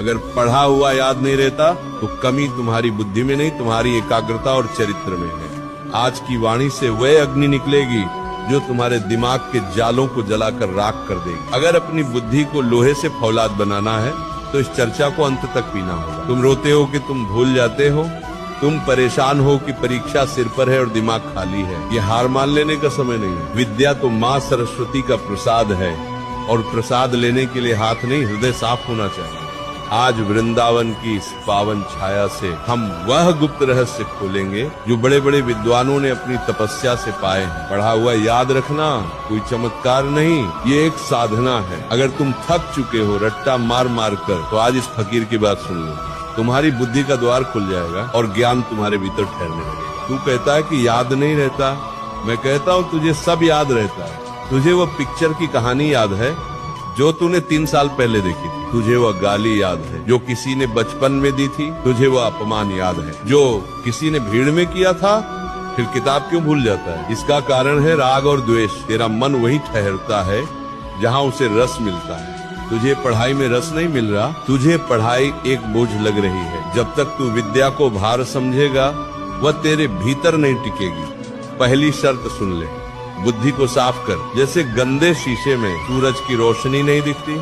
अगर पढ़ा हुआ याद नहीं रहता तो कमी तुम्हारी बुद्धि में नहीं, तुम्हारी एकाग्रता और चरित्र में है। आज की वाणी से वह अग्नि निकलेगी जो तुम्हारे दिमाग के जालों को जलाकर राख कर देगी। अगर अपनी बुद्धि को लोहे से फौलाद बनाना है तो इस चर्चा को अंत तक पीना होगा। तुम रोते हो कि तुम भूल जाते हो, तुम परेशान हो कि परीक्षा सिर पर है और दिमाग खाली है। ये हार मान लेने का समय नहीं है। विद्या तो माँ सरस्वती का प्रसाद है और प्रसाद लेने के लिए हाथ नहीं, हृदय साफ होना चाहिए। आज वृंदावन की इस पावन छाया से हम वह गुप्त रहस्य खोलेंगे जो बड़े बड़े विद्वानों ने अपनी तपस्या से पाए हैं। पढ़ा हुआ याद रखना कोई चमत्कार नहीं, ये एक साधना है। अगर तुम थक चुके हो रट्टा मार मार कर, तो आज इस फकीर की बात सुन लो। तुम्हारी बुद्धि का द्वार खुल जाएगा और ज्ञान तुम्हारे भीतर ठहरने लगेगा। तू कहता है कि याद नहीं रहता, मैं कहता हूँ तुझे सब याद रहता है। तुझे वो पिक्चर की कहानी याद है जो तूने 3 साल पहले देखी थी। तुझे वह गाली याद है जो किसी ने बचपन में दी थी। तुझे वह अपमान याद है जो किसी ने भीड़ में किया था। फिर किताब क्यों भूल जाता है? इसका कारण है राग और द्वेष। तेरा मन वहीं ठहरता है जहाँ उसे रस मिलता है। तुझे पढ़ाई में रस नहीं मिल रहा, तुझे पढ़ाई एक बोझ लग रही है। जब तक तू विद्या को भार समझेगा वह तेरे भीतर नहीं टिकेगी। पहली शर्त सुन ले, बुद्धि को साफ कर। जैसे गंदे शीशे में सूरज की रोशनी नहीं दिखती,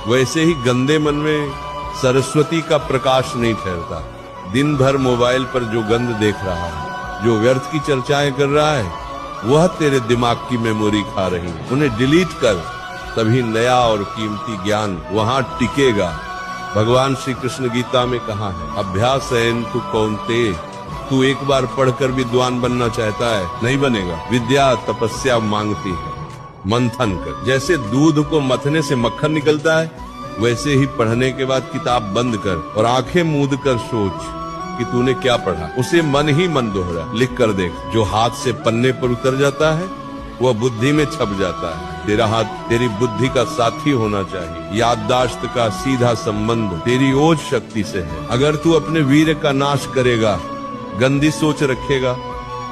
वैसे ही गंदे मन में सरस्वती का प्रकाश नहीं ठहरता। दिन भर मोबाइल पर जो गंद देख रहा है, जो व्यर्थ की चर्चाएं कर रहा है, वह तेरे दिमाग की मेमोरी खा रही है। उन्हें डिलीट कर, तभी नया और कीमती ज्ञान वहाँ टिकेगा। भगवान श्री कृष्ण गीता में कहा है, अभ्यासेन तु कौन्तेय, तू एक बार पढ़कर विद्वान बनना चाहता है, नहीं बनेगा। विद्या तपस्या मांगती है, मंथन कर। जैसे दूध को मथने से मक्खन निकलता है, वैसे ही पढ़ने के बाद किताब बंद कर और आंखें मूंद कर सोच कि तूने क्या पढ़ा। उसे मन ही मन दोहरा, लिख कर देख। जो हाथ से पन्ने पर उतर जाता है वह बुद्धि में छप जाता है। तेरा हाथ तेरी बुद्धि का साथी होना चाहिए। याददाश्त का सीधा संबंध तेरी ओज शक्ति से है। अगर तू अपने वीर का नाश करेगा, गंदी सोच रखेगा,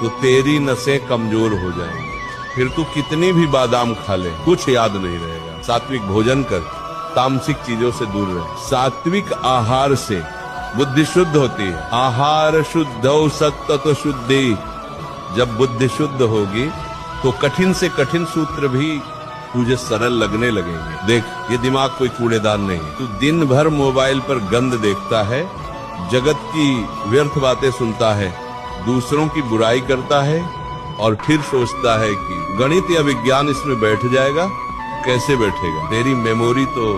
तो तेरी नसें कमजोर हो जाएंगी। फिर तू कितनी भी बादाम खा ले, कुछ याद नहीं रहेगा। सात्विक भोजन कर, तामसिक चीजों से दूर रहे। सात्विक आहार से बुद्धि शुद्ध होती है। आहार शुद्धौ सत्ततो शुद्धि। जब बुद्धि शुद्ध होगी तो कठिन से कठिन सूत्र भी तुझे सरल लगने लगेंगे। देख, ये दिमाग कोई कूड़ेदान नहीं। तू दिन भर मोबाइल पर गंद देखता है, जगत की व्यर्थ बातें सुनता है, दूसरों की बुराई करता है और फिर सोचता है कि गणित या विज्ञान इसमें बैठ जाएगा। कैसे बैठेगा? तेरी मेमोरी तो